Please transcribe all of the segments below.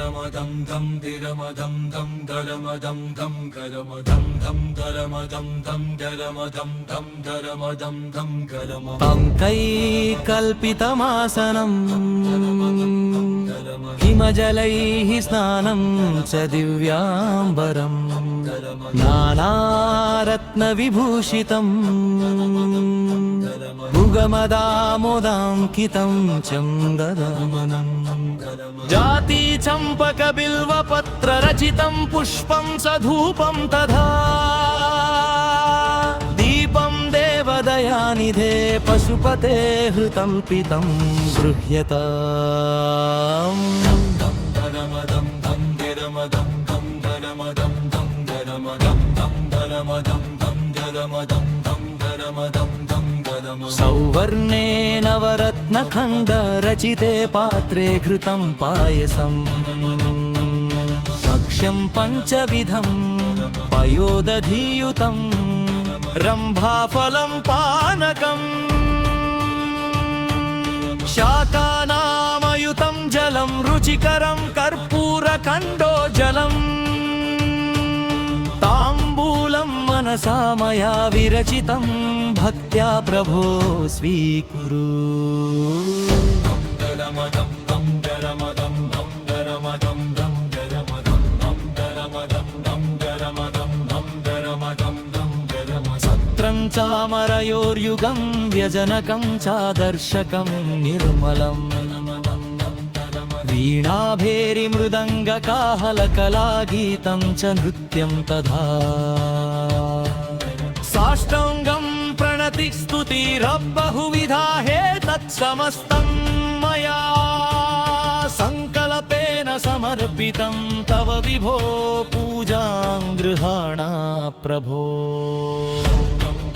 గరమదం దం దిరమదం దం గరమదం దం గరమదం దం గరమదం దం గరమదం దం గరమదం దం గరమదం కల్పితమాసనం హిమజలైః స్నానం చ దివ్యాంబరం నానారత్నవిభూషితం భుగమదామోదాంకితం చందనమనం జాతి చంపక బిల్వపత్ర రచితం పుష్పం సధూపం తథా దీపం దేవదయానిధే పశుపతే హృతం పితం గృహ్యతాం గరమదం దం గరమదం దం గరమదం దం గరమదం దం గరమదం దం గరమదం దం గరమదం దం గరమదం సౌవర్ణే నవరత్నఖండ రచితే పాత్రే ఘృతం పాయసం భక్ష్యం పంచవిధం పయోదధీయుతం రంభాఫలం పానకం శాకానామయుతం జలం రుచికరం కర్పూరఖండోజలం తాంబూలం మనసా మయా విరచితం భక్త్యా ప్రభో స్వీకురు గరమదం దం గరమదం దం గరమదం దం గరమదం దం గరమదం దం గరమదం దం గరమదం దం గరమదం సత్రం చామరయోర్యుగం వ్యజనకం చాదర్శకం నిర్మలం వీణాభేరి మృదంగకాహలకలాగీతం చ నృత్యం తథా సాష్టాంగం ప్రణతి స్తుతిరబ్బహువిధా హే తత్సమస్తం మయా సంకల్పేన సమర్పితం తవ విభో పూజాం గృహాణా ప్రభో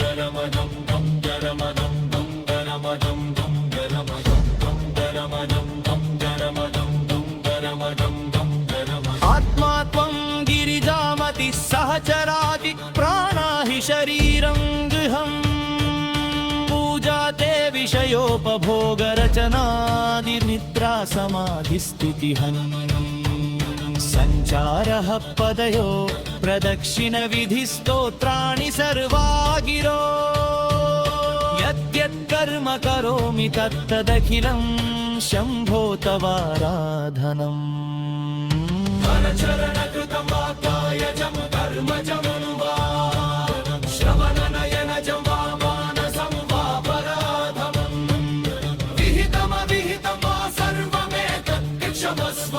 గరమదం దం గరమదం దం గరమదం దం గరమదం దం గరమదం దం గరమదం దం గరమదం దం గరమదం ఆత్మా త్వం గిరిజామతి సహచరాది ప్రాణా హి శరీరం గృహం పూజా తే విషయోపభోగరచనాది నిద్రా సమాధిస్థితిః సంచారః పదయో ప్రదక్షిణ విధి స్తోత్రాణి సర్వాగిరో యద్యత్ కర్మ కరోమి తత్తదఖిలం శంభో తవారాధనం కరచరణకృతం వాకాయజం కర్మజం వా శ్రవణనయనజం వా మానసం వా పరాధమం విహితమవిహితం వా సర్వమేతత్ క్షమస్వ